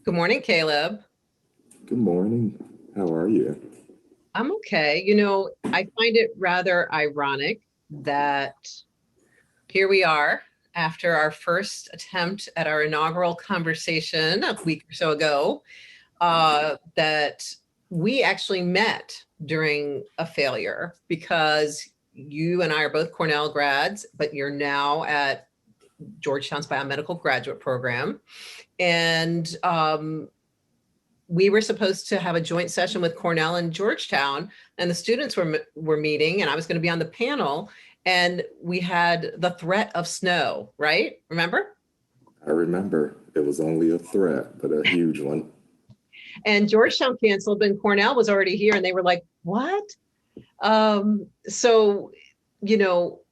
Good morning, Caleb. Good morning. How are you? I'm okay. I find it rather ironic that here we are after our first attempt at our inaugural conversation a week or so ago, that we actually met during a failure because you and I are both Cornell grads, but you're now at Georgetown's Biomedical Graduate Program. And we were supposed to have a joint session with Cornell and Georgetown, and the students were meeting, and I was going to be on the panel, and we had the threat of snow, right? Remember? I remember it was only a threat, but a huge one. And Georgetown canceled, and Cornell was already here, and they were like, "What?" So,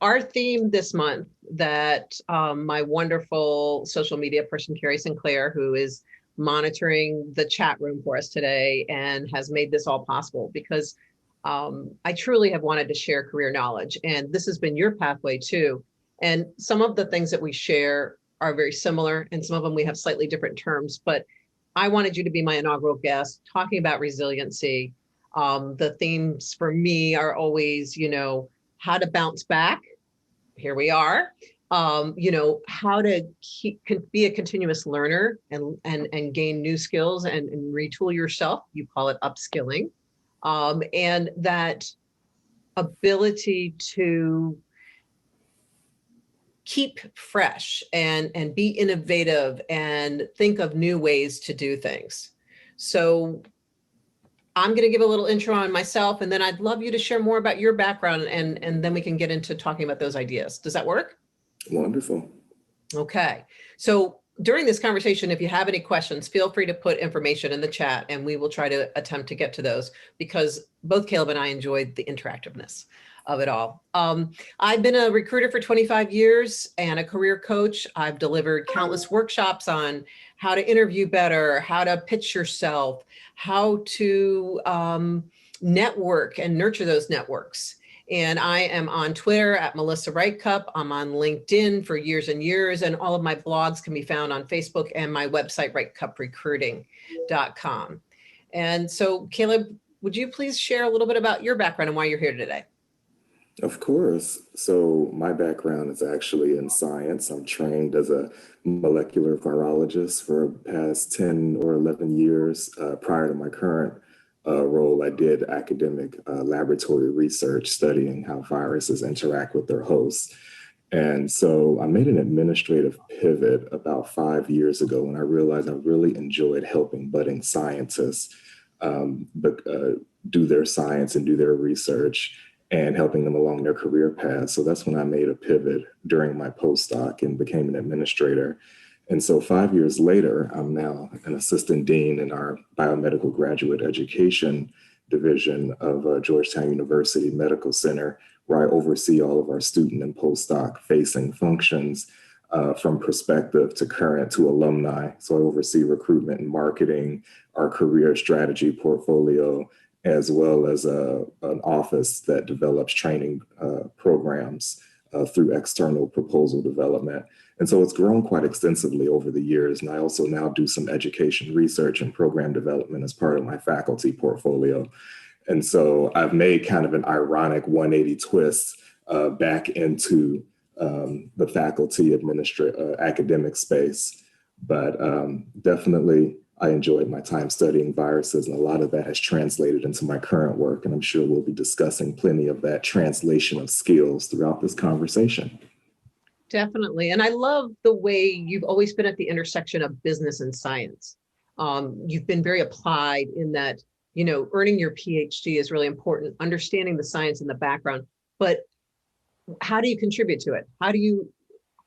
our theme this month that my wonderful social media person, Carrie Sinclair, who is monitoring the chat room for us today and has made this all possible because I truly have wanted to share career knowledge. And this has been your pathway too. And some of the things that we share are very similar, and some of them we have slightly different terms. But I wanted you to be my inaugural guest talking about resiliency. The themes for me are always, how to bounce back. Here we are. How to be a continuous learner and gain new skills and retool yourself. You call it upskilling. And that ability to keep fresh and be innovative and think of new ways to do things. So I'm going to give a little intro on myself, and then I'd love you to share more about your background, and then we can get into talking about those ideas. Does that work? Wonderful. Okay. So during this conversation, if you have any questions, feel free to put information in the chat, and we will try to attempt to get to those because both Caleb and I enjoyed the interactiveness of it all. I've been a recruiter for 25 years and a career coach. I've delivered countless workshops on how to interview better, how to pitch yourself, how to network and nurture those networks. And I am on Twitter at Melissa Reitkopp. I'm on LinkedIn for years and years, and all of my blogs can be found on Facebook and my website, reitkoprecruiting.com. And so, Caleb, would you please share a little bit about your background and why you're here today? Of course. So, my background is actually in science. I'm trained as a molecular virologist for the past 10 or 11 years. Prior to my current role, I did academic laboratory research studying how viruses interact with their hosts. And so I made an administrative pivot about 5 years ago when I realized I really enjoyed helping budding scientists do their science and do their research and helping them along their career path. So that's when I made a pivot during my postdoc and became an administrator. And so 5 years later, I'm now an assistant dean in our Biomedical Graduate Education division of Georgetown University Medical Center, where I oversee all of our student and postdoc facing functions from prospective to current to alumni. So I oversee recruitment and marketing, our career strategy portfolio, as well as an office that develops training programs through external proposal development. And so it's grown quite extensively over the years. And I also now do some education research and program development as part of my faculty portfolio. And so I've made kind of an ironic 180 twist back into the faculty academic space. But definitely, I enjoyed my time studying viruses, and a lot of that has translated into my current work. And I'm sure we'll be discussing plenty of that translation of skills throughout this conversation. Definitely. And I love the way you've always been at the intersection of business and science. You've been very applied in that, earning your PhD is really important, understanding the science in the background, but how do you contribute to it? How do you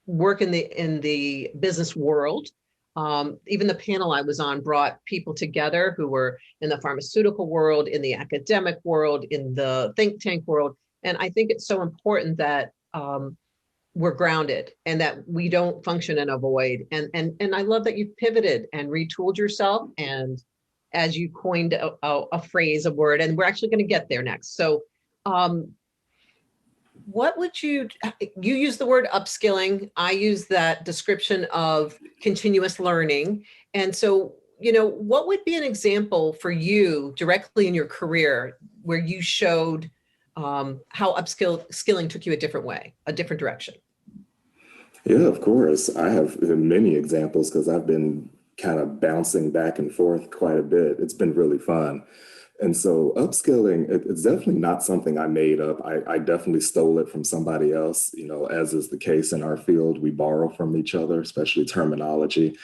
work in the business world? Even the panel I was on brought people together who were in the pharmaceutical world, in the academic world, in the think tank world. And I think it's so important that we're grounded and that we don't function in a void. And I love that you've pivoted and retooled yourself. And as you coined a phrase, a word, and we're actually going to get there next. So what would you use the word upskilling. I use that description of continuous learning. And so, what would be an example for you directly in your career where you showed how upskilling took you a different way, a different direction? Yeah, of course. I have many examples because I've been kind of bouncing back and forth quite a bit. It's been really fun. And so upskilling, it's definitely not something I made up. I definitely stole it from somebody else, as is the case in our field, we borrow from each other, especially terminology.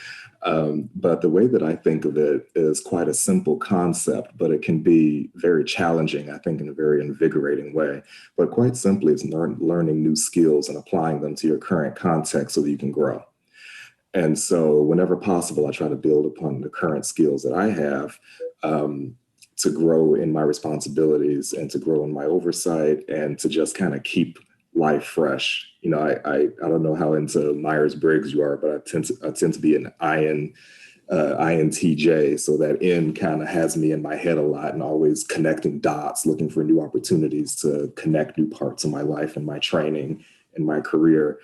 But the way that I think of it is quite a simple concept, but it can be very challenging, I think, in a very invigorating way. But quite simply, it's learning new skills and applying them to your current context so that you can grow. And so whenever possible, I try to build upon the current skills that I have, to grow in my responsibilities and to grow in my oversight and to just kind of keep life fresh. I don't know how into Myers-Briggs you are, but I tend to be an INTJ. So that N kind of has me in my head a lot and always connecting dots, looking for new opportunities to connect new parts of my life and my training and my career.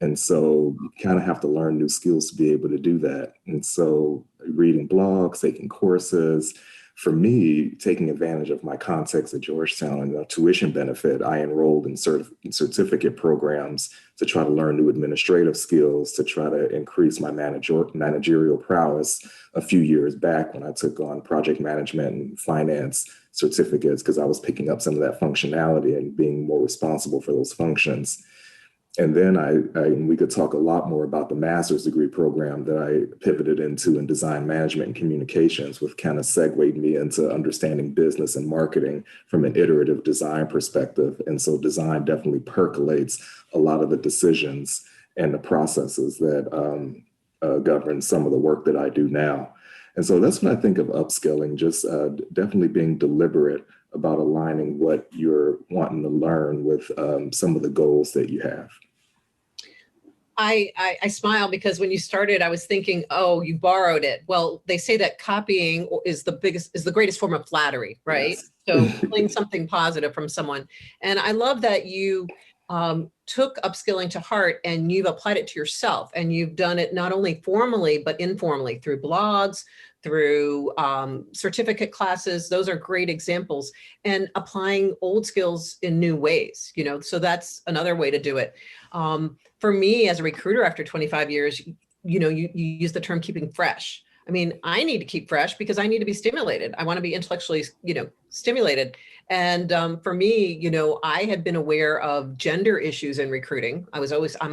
And so you kind of have to learn new skills to be able to do that. And so reading blogs, taking courses. For me, taking advantage of my context at Georgetown and the tuition benefit, I enrolled in certificate programs to try to learn new administrative skills, to try to increase my managerial prowess a few years back when I took on project management and finance certificates, because I was picking up some of that functionality and being more responsible for those functions. And then we could talk a lot more about the master's degree program that I pivoted into in design management and communications, which kind of segued me into understanding business and marketing from an iterative design perspective. And so design definitely percolates a lot of the decisions and the processes that govern some of the work that I do now. And so that's when I think of upskilling, just definitely being deliberate about aligning what you're wanting to learn with some of the goals that you have. I smile because when you started, I was thinking, oh, you borrowed it. Well, they say that copying is the greatest form of flattery, right? Yes. So pulling something positive from someone. And I love that you took upskilling to heart and you've applied it to yourself, and you've done it not only formally, but informally through blogs, through certificate classes. Those are great examples, and applying old skills in new ways, so that's another way to do it. For me as a recruiter after 25 years, you use the term keeping fresh. I mean, I need to keep fresh because I need to be stimulated. I want to be intellectually, stimulated. And for me, I had been aware of gender issues in recruiting. I'm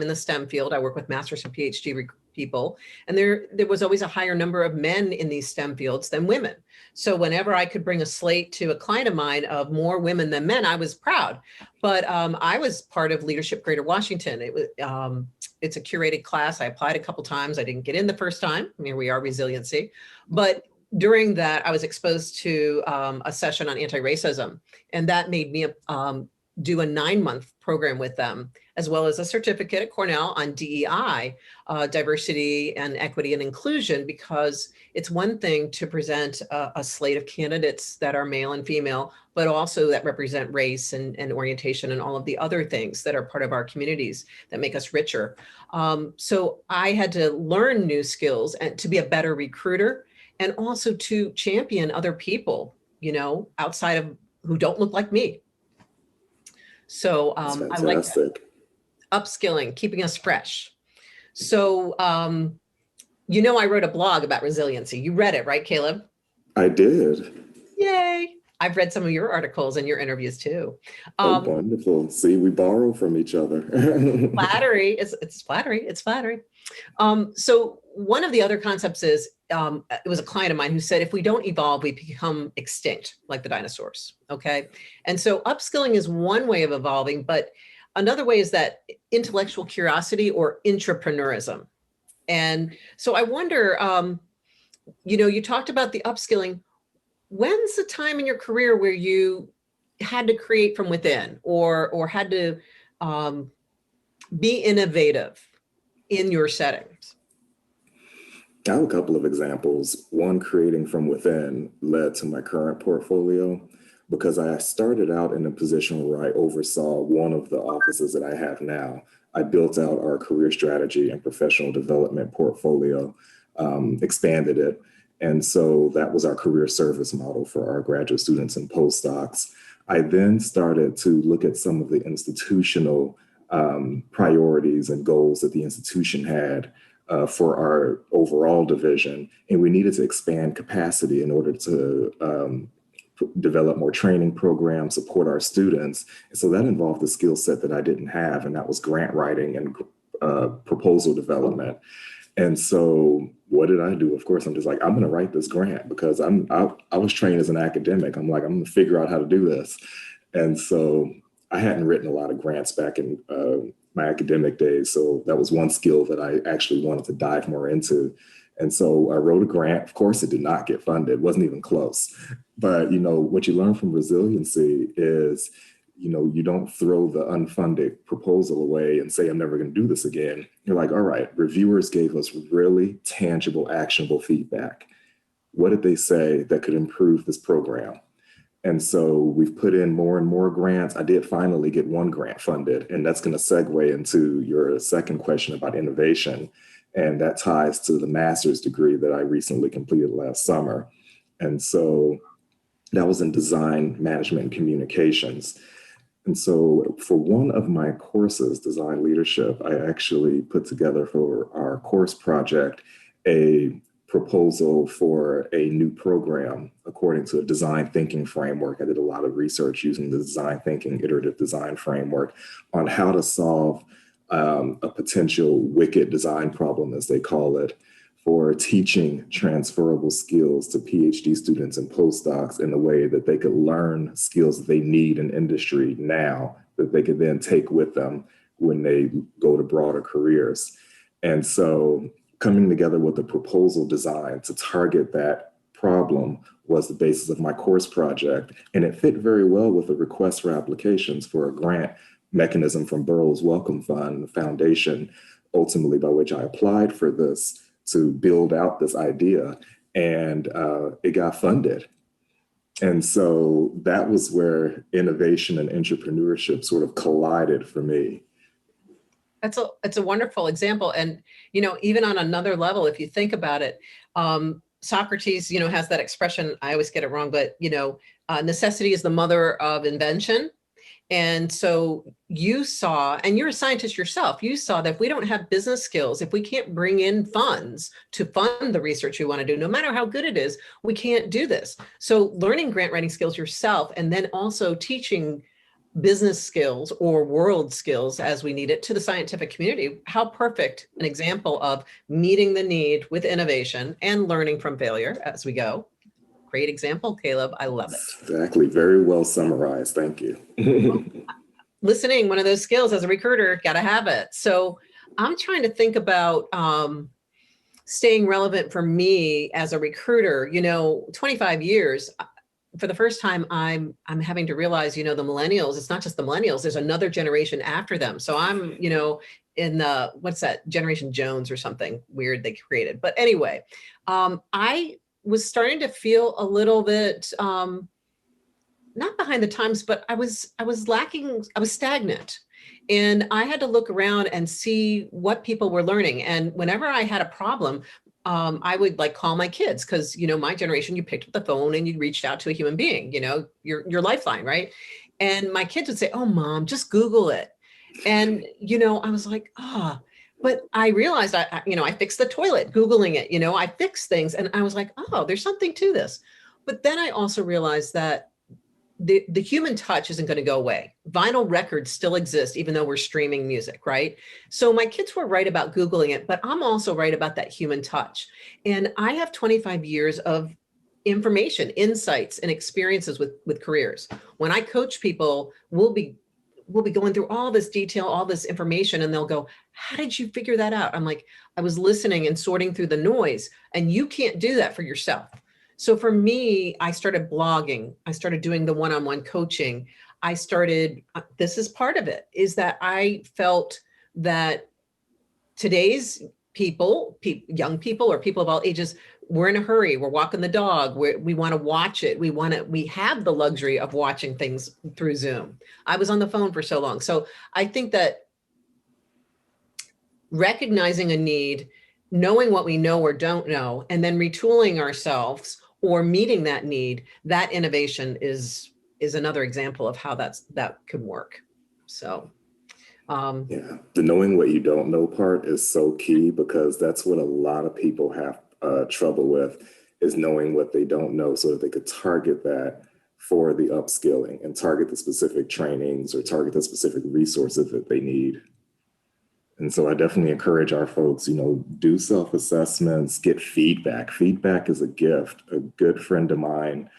in the STEM field. I work with master's and PhD people. And there was always a higher number of men in these STEM fields than women. So whenever I could bring a slate to a client of mine of more women than men, I was proud. But I was part of Leadership Greater Washington. It's a curated class. I applied a couple times. I didn't get in the first time. Here we are, resiliency. But during that, I was exposed to a session on anti-racism, and that made me do a 9-month program with them, as well as a certificate at Cornell on DEI, diversity and equity and inclusion, because it's one thing to present a slate of candidates that are male and female, but also that represent race and orientation and all of the other things that are part of our communities that make us richer. So I had to learn new skills and to be a better recruiter, and also to champion other people, outside of who don't look like me. So I like that. Upskilling, keeping us fresh. So, I wrote a blog about resiliency. You read it, right, Caleb? I did. Yay. I've read some of your articles and your interviews too. Oh, wonderful. See, we borrow from each other. Flattery. It's flattery. It's flattery. So one of the other concepts is, it was a client of mine who said, if we don't evolve, we become extinct like the dinosaurs. Okay. And so upskilling is one way of evolving, but another way is that intellectual curiosity or intrapreneurism. And so I wonder, you talked about the upskilling. When's the time in your career where you had to create from within or had to be innovative in your settings? I have a couple of examples. One, creating from within led to my current portfolio, because I started out in a position where I oversaw one of the offices that I have now. I built out our career strategy and professional development portfolio, expanded it, And so that was our career service model for our graduate students and postdocs. I then started to look at some of the institutional priorities and goals that the institution had for our overall division. And we needed to expand capacity in order to develop more training programs, support our students. And so that involved the skill set that I didn't have, and that was grant writing and proposal development. And so what did I do? Of course, I'm just like, I'm going to write this grant because I was trained as an academic. I'm like, I'm going to figure out how to do this. And so I hadn't written a lot of grants back in my academic days. So that was one skill that I actually wanted to dive more into. And so I wrote a grant. Of course, it did not get funded. It wasn't even close. But, what you learn from resiliency is, you don't throw the unfunded proposal away and say, I'm never going to do this again. You're like, all right, reviewers gave us really tangible, actionable feedback. What did they say that could improve this program? And so we've put in more and more grants. I did finally get one grant funded, and that's going to segue into your second question about innovation. And that ties to the master's degree that I recently completed last summer. And so that was in design, management, and communications. And so for one of my courses, design leadership, I actually put together for our course project a proposal for a new program according to a design thinking framework. I did a lot of research using the design thinking iterative design framework on how to solve a potential wicked design problem, as they call it, for teaching transferable skills to PhD students and postdocs in a way that they could learn skills that they need in industry now that they could then take with them when they go to broader careers. And so coming together with a proposal design to target that problem was the basis of my course project. And it fit very well with the request for applications for a grant mechanism from Burroughs Wellcome Fund, the foundation ultimately by which I applied for this to build out this idea, and it got funded. And so that was where innovation and entrepreneurship sort of collided for me. It's a wonderful example. And, even on another level, if you think about it, Socrates, has that expression, I always get it wrong, but, necessity is the mother of invention. And so you saw, and you're a scientist yourself, you saw that if we don't have business skills, if we can't bring in funds to fund the research we want to do, no matter how good it is, we can't do this. So learning grant writing skills yourself, and then also teaching business skills or world skills as we need it to the scientific community. How perfect an example of meeting the need with innovation and learning from failure as we go. Great example, Caleb. I love it. Exactly. Very well summarized. Thank you. Listening, one of those skills as a recruiter, got to have it. So I'm trying to think about staying relevant for me as a recruiter. 25 years, for the first time, I'm having to realize, the millennials, it's not just the millennials, there's another generation after them. So I'm, in the, what's that, Generation Jones or something weird they created. But anyway, I was starting to feel a little bit, not behind the times, but I was lacking, I was stagnant. And I had to look around and see what people were learning. And whenever I had a problem, I would call my kids because, my generation, you picked up the phone and you reached out to a human being, your lifeline, right? And my kids would say, oh, Mom, just Google it. And, I was like, but I realized I fixed the toilet, Googling it, I fixed things. And I was like, oh, there's something to this. But then I also realized that the human touch isn't going to go away. Vinyl records still exist, even though we're streaming music, right? So my kids were right about Googling it, but I'm also right about that human touch. And I have 25 years of information, insights, and experiences with careers. When I coach people, we'll be going through all this detail, all this information, and they'll go, how did you figure that out? I'm like, I was listening and sorting through the noise, and you can't do that for yourself. So for me, I started blogging. I started doing the one-on-one coaching. This is part of it, is that I felt that today's people, young people or people of all ages, we're in a hurry. We're walking the dog. We want to watch it. We have the luxury of watching things through Zoom. I was on the phone for so long. So I think that recognizing a need knowing what we know or don't know, and then retooling ourselves or meeting that need, that innovation is another example of how that could work. So Yeah, the knowing what you don't know part is so key, because that's what a lot of people have trouble with, is knowing what they don't know so that they could target that for the upskilling and target the specific trainings or target the specific resources that they need. And so I definitely encourage our folks, do self-assessments, get feedback. Feedback is a gift. A good friend of mine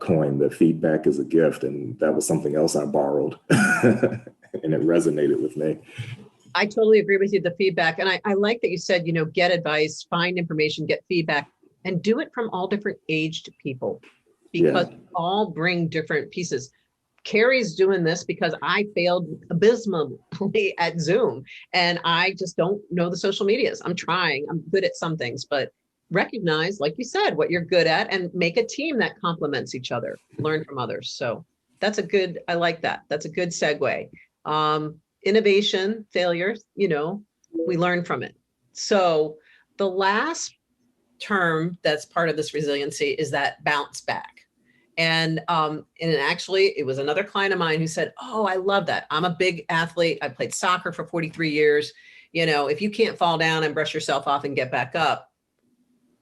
coined that feedback is a gift. And that was something else I borrowed and it resonated with me. I totally agree with you, the feedback. And I like that you said, get advice, find information, get feedback, and do it from all different aged people, because all bring different pieces. Carrie's doing this because I failed abysmally at Zoom and I just don't know the social medias. I'm trying, I'm good at some things, but recognize, like you said, what you're good at and make a team that complements each other, learn from others. So I like that. That's a good segue. Innovation, failures, we learn from it. So the last term that's part of this resiliency is that bounce back. And actually, it was another client of mine who said, "Oh, I love that. I'm a big athlete. I played soccer for 43 years. If you can't fall down and brush yourself off and get back up,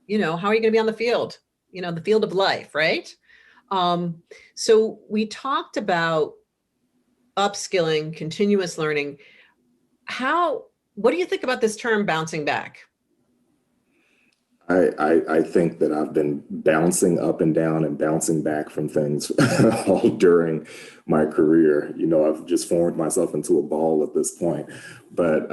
how are you going to be on the field? The field of life, right?" So we talked about upskilling, continuous learning. What do you think about this term, bouncing back? I think that I've been bouncing up and down and bouncing back from things all during my career. I've just formed myself into a ball at this point. But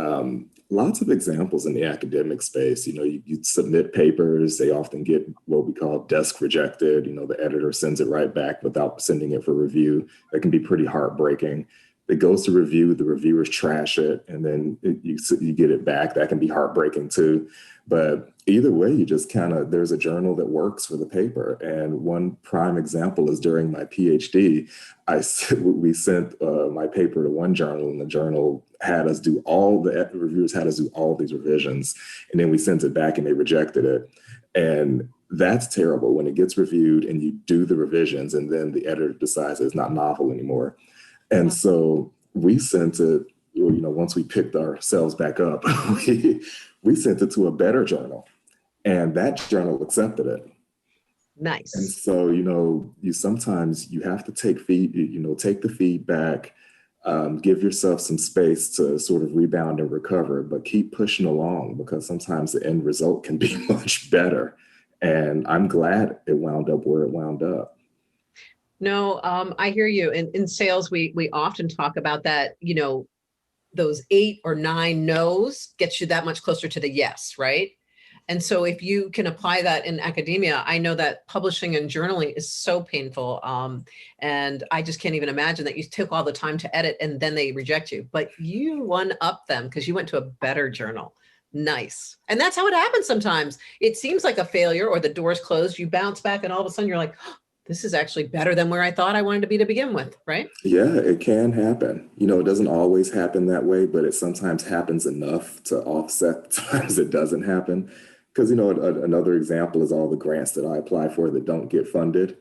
lots of examples in the academic space. You submit papers, they often get what we call desk rejected. The editor sends it right back without sending it for review. That can be pretty heartbreaking. It goes to review, the reviewers trash it, and then you get it back. That can be heartbreaking too. But either way, you just there's a journal that works for the paper. And one prime example is during my PhD, we sent my paper to one journal, and the journal had us do reviewers had us do all these revisions. And then we sent it back and they rejected it. And that's terrible when it gets reviewed and you do the revisions and then the editor decides it's not novel anymore. And so we sent it, once we picked ourselves back up, we sent it to a better journal, and that journal accepted it. Nice. And so, you sometimes you have to take the feedback, give yourself some space to sort of rebound and recover, but keep pushing along, because sometimes the end result can be much better. And I'm glad it wound up where it wound up. No, I hear you. In sales, we often talk about that, those 8 or 9 no's gets you that much closer to the yes, right? And so if you can apply that in academia, I know that publishing and journaling is so painful. And I just can't even imagine that you took all the time to edit and then they reject you, but you one up them because you went to a better journal. Nice. And that's how it happens sometimes. It seems like a failure or the door's closed, you bounce back and all of a sudden you're like, oh, this is actually better than where I thought I wanted to be to begin with, right? Yeah, it can happen. It doesn't always happen that way, but it sometimes happens enough to offset the times it doesn't happen. Because, another example is all the grants that I apply for that don't get funded.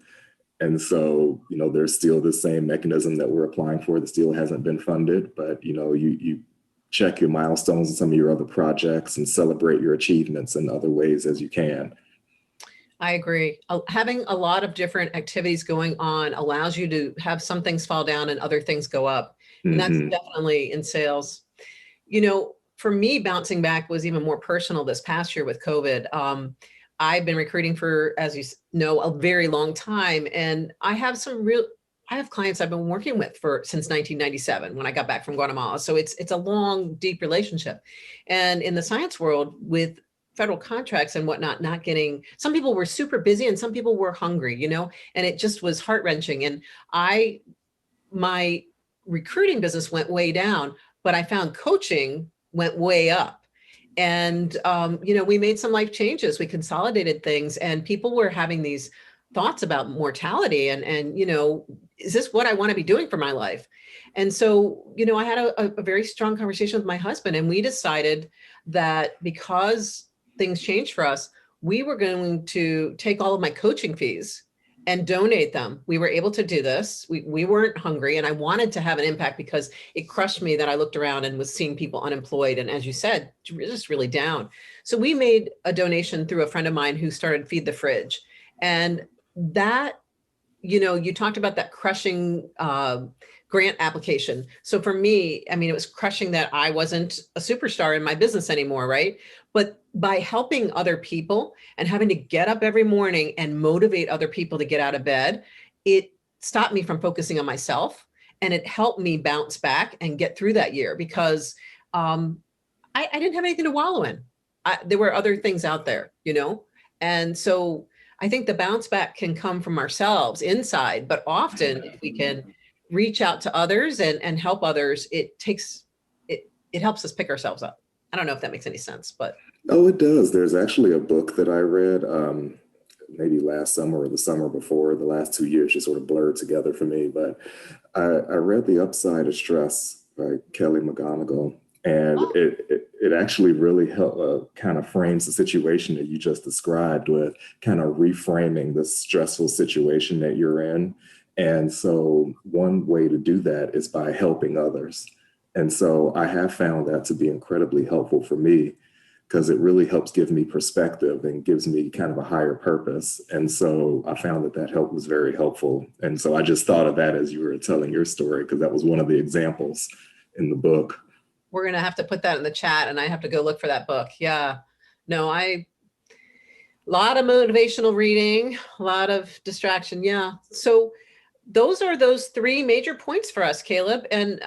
And so, there's still the same mechanism that we're applying for that still hasn't been funded. But, you check your milestones in some of your other projects and celebrate your achievements in other ways as you can. I agree. Having a lot of different activities going on allows you to have some things fall down and other things go up. And that's definitely in sales. For me, bouncing back was even more personal this past year with COVID. I've been recruiting for, as you know, a very long time. And I have clients I've been working with since 1997 when I got back from Guatemala. So it's a long, deep relationship. And in the science world, with federal contracts and whatnot, some people were super busy and some people were hungry, and it just was heart-wrenching. And my recruiting business went way down, but I found coaching went way up. And, we made some life changes. We consolidated things and people were having these thoughts about mortality and, is this what I want to be doing for my life? And so, I had a very strong conversation with my husband, and we decided that because things changed for us, we were going to take all of my coaching fees and donate them. We were able to do this. We weren't hungry, and I wanted to have an impact because it crushed me that I looked around and was seeing people unemployed. And as you said, just really down. So we made a donation through a friend of mine who started Feed the Fridge. And that, you talked about that crushing grant application. So for me, I mean, it was crushing that I wasn't a superstar in my business anymore, right? But by helping other people and having to get up every morning and motivate other people to get out of bed, it stopped me from focusing on myself, and it helped me bounce back and get through that year because I didn't have anything to wallow in. There were other things out there, and so I think the bounce back can come from ourselves inside, but often if we can reach out to others and help others, it helps us pick ourselves up. I don't know if that makes any sense, but. Oh, it does. There's actually a book that I read maybe last summer or the summer before. The last 2 years just sort of blurred together for me. But I read The Upside of Stress by Kelly McGonigal. And it actually really kind of frames the situation that you just described with kind of reframing the stressful situation that you're in. And so one way to do that is by helping others. And so I have found that to be incredibly helpful for me because it really helps give me perspective and gives me kind of a higher purpose. And so I found that help was very helpful. And so I just thought of that as you were telling your story, because that was one of the examples in the book. We're going to have to put that in the chat, and I have to go look for that book. Yeah, no, a lot of motivational reading, a lot of distraction. Yeah. So those are those three major points for us, Caleb. And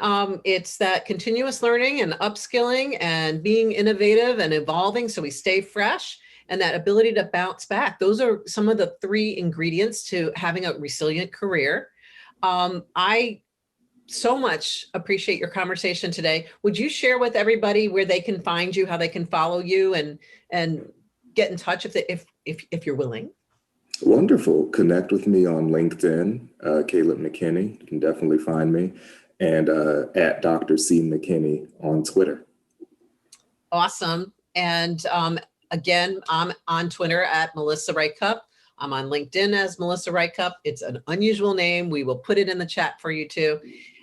it's that continuous learning and upskilling and being innovative and evolving so we stay fresh, and that ability to bounce back. Those are some of the three ingredients to having a resilient career. I so much appreciate your conversation today. Would you share with everybody where they can find you, how they can follow you and get in touch if you're willing? Wonderful. Connect with me on LinkedIn, Caleb McKinney. You can definitely find me. And at Dr. C. McKinney on Twitter. Awesome. And again, I'm on Twitter at Melissa Reitkopp. I'm on LinkedIn as Melissa Reitkopp. It's an unusual name. We will put it in the chat for you too.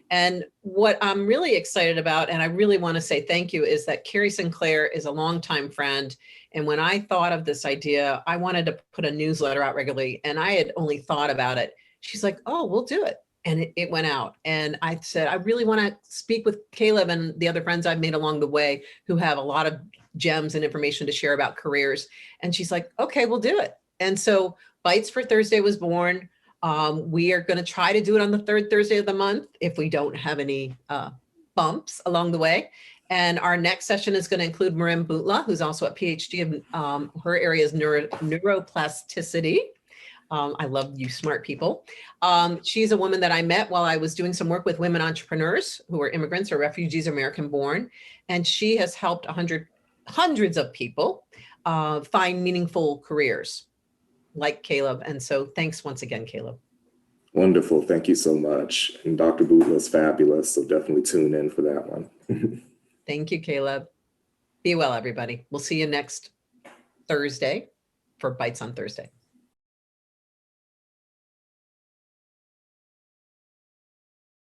And what I'm really excited about, and I really want to say thank you, is that Carrie Sinclair is a longtime friend. And when I thought of this idea, I wanted to put a newsletter out regularly, and I had only thought about it. She's like, oh, we'll do it. And it went out. And I said, I really want to speak with Caleb and the other friends I've made along the way who have a lot of gems and information to share about careers. And she's like, okay, we'll do it. And so Bytes for Thursday was born. We are going to try to do it on the third Thursday of the month if we don't have any bumps along the way. And our next session is going to include Marim Butla, who's also a PhD. Her area is neuroplasticity. I love you smart people. She's a woman that I met while I was doing some work with women entrepreneurs who are immigrants or refugees, American born. And she has helped hundreds of people find meaningful careers like Caleb. And so thanks once again, Caleb. Wonderful. Thank you so much. And Dr. Butla is fabulous. So definitely tune in for that one. Thank you, Caleb. Be well, everybody. We'll see you next Thursday for Bytes on Thursday.